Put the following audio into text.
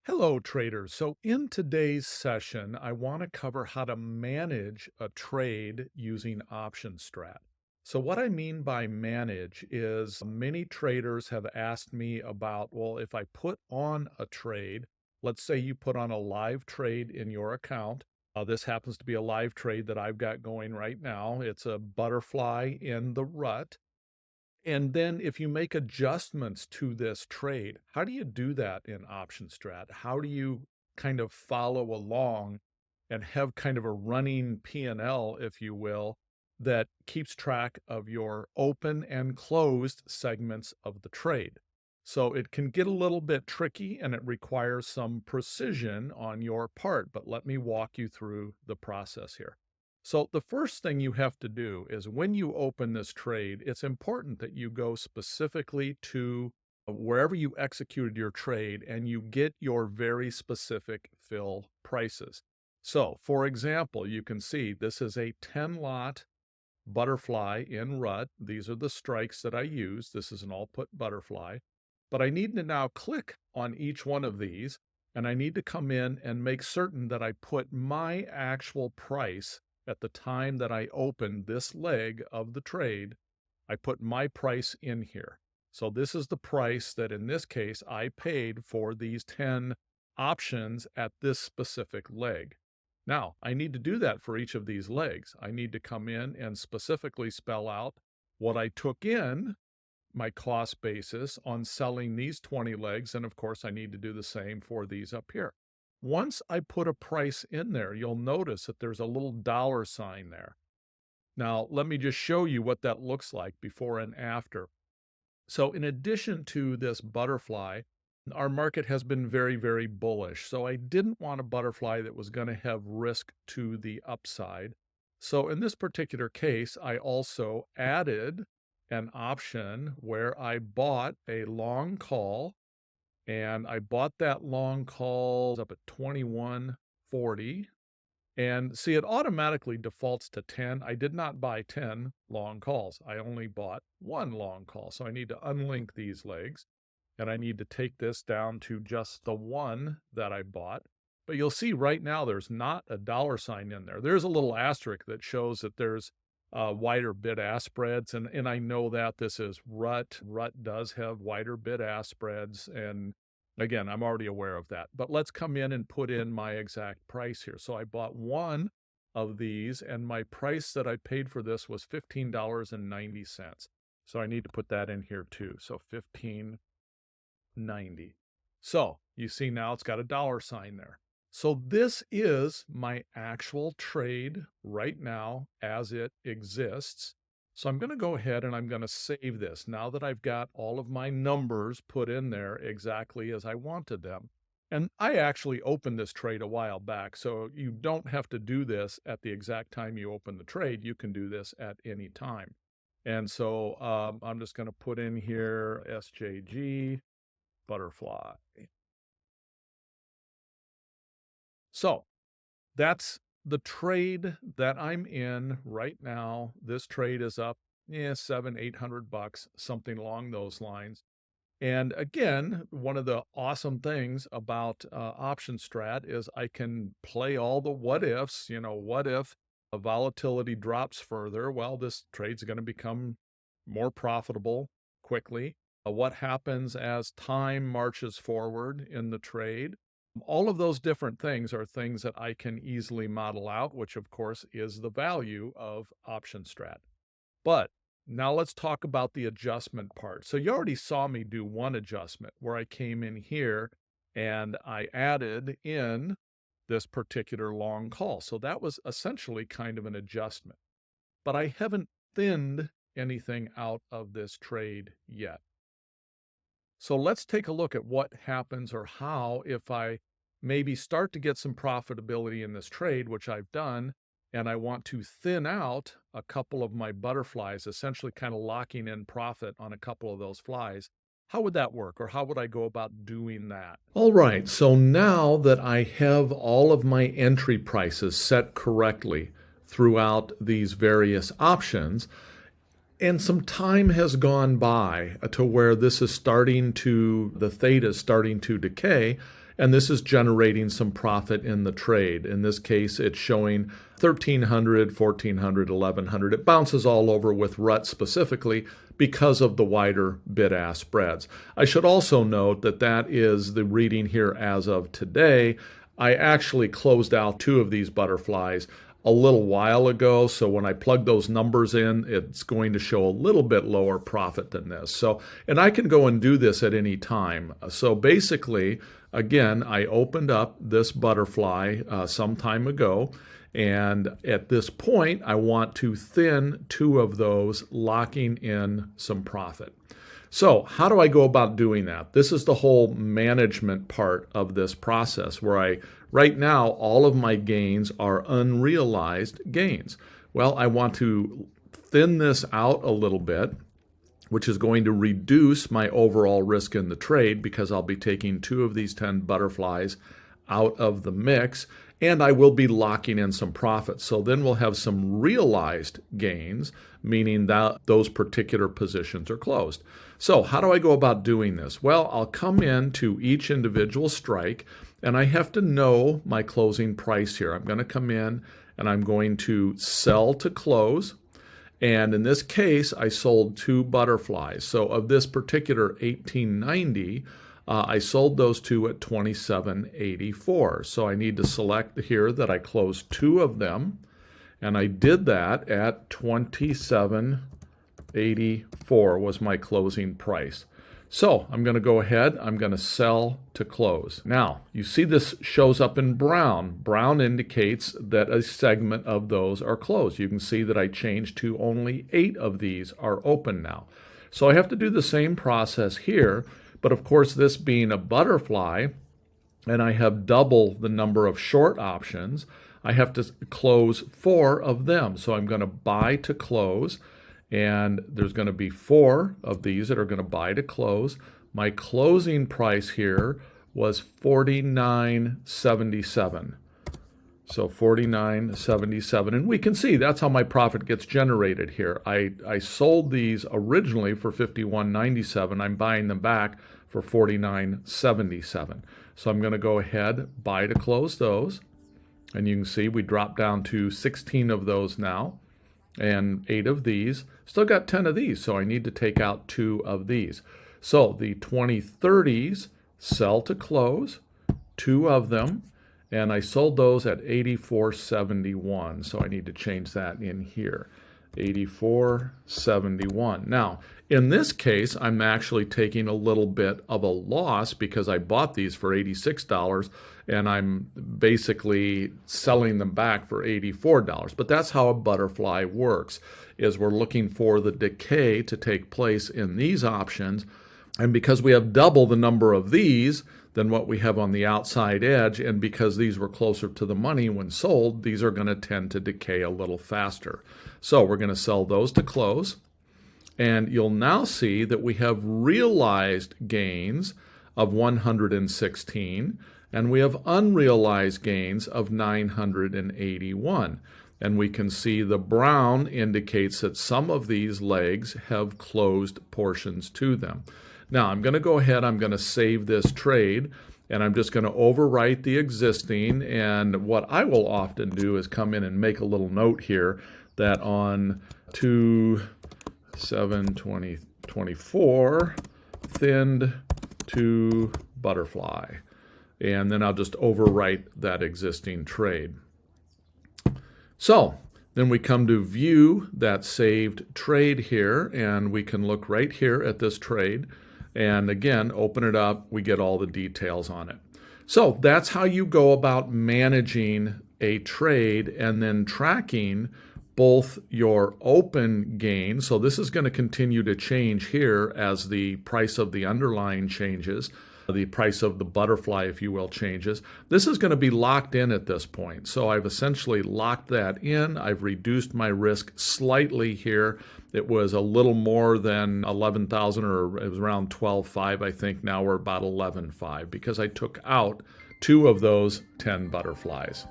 Hello, traders. So, in today's session, I want to cover how to manage a trade using OptionStrat. So, what I mean by manage is many traders have asked me about, well, if I put on a trade, let's say you put on a live trade in your account. This happens to be a live trade that I've got going right now. It's a butterfly in the rut. And then if you make adjustments to this trade, how do you do that in OptionStrat? How do you kind of follow along and have kind of a running P&L, if you will, that keeps track of your open and closed segments of the trade? So it can get a little bit tricky and it requires some precision on your part, but let me walk you through the process here. So the first thing you have to do is when you open this trade, it's important that you go specifically to wherever you executed your trade and you get your very specific fill prices. So, for example, you can see this is a 10 lot butterfly in rut. These are the strikes that I use. This is an all put butterfly. But I need to now click on each one of these and I need to come in and make certain that I put my actual price at the time that I opened this leg of the trade. I put my price in here. So this is the price that in this case I paid for these 10 options at this specific leg. Now, I need to do that for each of these legs. I need to come in and specifically spell out what I took in, my cost basis on selling these 20 legs. And of course, I need to do the same for these up here. Once I put a price in there, you'll notice that there's a little dollar sign there. Now, let me just show you what that looks like before and after. So in addition to this butterfly, our market has been very, very bullish. So I didn't want a butterfly that was going to have risk to the upside. So in this particular case, I also added an option where I bought a long call, and I bought that long call up at 21.40. And see, it automatically defaults to 10. I did not buy 10 long calls. I only bought one long call. So I need to unlink these legs and I need to take this down to just the one that I bought. But you'll see right now there's not a dollar sign in there. There's a little asterisk that shows that there's wider bid-ask spreads. And I know that this is rut. Rut does have wider bid-ask spreads. And again, I'm already aware of that. But let's come in and put in my exact price here. So I bought one of these, and my price that I paid for this was $15.90. So I need to put that in here too. So $15.90. So you see now it's got a dollar sign there. So this is my actual trade right now as it exists. So I'm going to go ahead and I'm going to save this now that I've got all of my numbers put in there exactly as I wanted them. And I actually opened this trade a while back, so you don't have to do this at the exact time you open the trade. You can do this at any time. And so I'm just going to put in here SJG butterfly. So that's the trade that I'm in right now. This trade is up, $700-800, something along those lines. And again, one of the awesome things about OptionStrat is I can play all the what ifs. What if a volatility drops further? Well, this trade's going to become more profitable quickly. What happens as time marches forward in the trade? All of those different things are things that I can easily model out, which of course is the value of OptionStrat. But now let's talk about the adjustment part. So you already saw me do one adjustment where I came in here and I added in this particular long call. So that was essentially kind of an adjustment. But I haven't thinned anything out of this trade yet. So let's take a look at what happens or how if I maybe start to get some profitability in this trade, which I've done, and I want to thin out a couple of my butterflies, essentially kind of locking in profit on a couple of those flies. How would that work, or how would I go about doing that? All right, so now that I have all of my entry prices set correctly throughout these various options, And some time has gone by to where the theta is starting to decay, and this is generating some profit in the trade. In this case, it's showing 1,300, 1,400, 1,100. It bounces all over with RUT specifically because of the wider bid-ask spreads. I should also note that that is the reading here as of today. I actually closed out 2 of these butterflies a little while ago, so when I plug those numbers in, it's going to show a little bit lower profit than this. So, and I can go and do this at any time. So basically, again, I opened up this butterfly some time ago, and at this point, I want to thin 2 of those, locking in some profit. So how do I go about doing that? This is the whole management part of this process where right now, all of my gains are unrealized gains. Well, I want to thin this out a little bit, which is going to reduce my overall risk in the trade because I'll be taking 2 of these 10 butterflies out of the mix, and I will be locking in some profits. So then we'll have some realized gains, meaning that those particular positions are closed. So how do I go about doing this? Well, I'll come into each individual strike, and I have to know my closing price here. I'm going to come in and I'm going to sell to close. And in this case, I sold 2 butterflies. So of this particular 1890, I sold those 2 at 27.84. So I need to select here that I closed 2 of them, and I did that at 27.84 was my closing price. So I'm going to go ahead, I'm going to sell to close. Now, you see this shows up in brown. Brown indicates that a segment of those are closed. You can see that I changed to only 8 of these are open now. So I have to do the same process here, but of course this being a butterfly, and I have double the number of short options, I have to close 4 of them. So I'm going to buy to close, and there's going to be 4 of these that are going to buy to close. My closing price here was $49.77. So $49.77, and we can see that's how my profit gets generated here. I sold these originally for $51.97. I'm buying them back for $49.77. So I'm going to go ahead, buy to close those, and you can see we dropped down to 16 of those now, and 8 of these. Still got 10 of these, so I need to take out 2 of these. So the 2030s sell to close, 2 of them, and I sold those at 84.71. So I need to change that in here, 84.71. Now, in this case, I'm actually taking a little bit of a loss because I bought these for $86 and I'm basically selling them back for $84. But that's how a butterfly works, is we're looking for the decay to take place in these options. And because we have double the number of these than what we have on the outside edge, and because these were closer to the money when sold, these are going to tend to decay a little faster. So we're going to sell those to close. And you'll now see that we have realized gains of 116, and we have unrealized gains of 981. And we can see the brown indicates that some of these legs have closed portions to them. Now I'm going to go ahead, I'm going to save this trade, and I'm just going to overwrite the existing. And what I will often do is come in and make a little note here that on 2/7/2024 thinned to butterfly, and then I'll just overwrite that existing trade. So then we come to view that saved trade here, and we can look right here at this trade, and again open it up, we get all the details on it. So that's how you go about managing a trade and then tracking both your open gain. So this is going to continue to change here as the price of the underlying changes, the price of the butterfly, if you will, changes. This is going to be locked in at this point. So I've essentially locked that in. I've reduced my risk slightly here. It was a little more than 11,000, or it was around 12.5, I think. Now we're about 11.5 because I took out 2 of those 10 butterflies.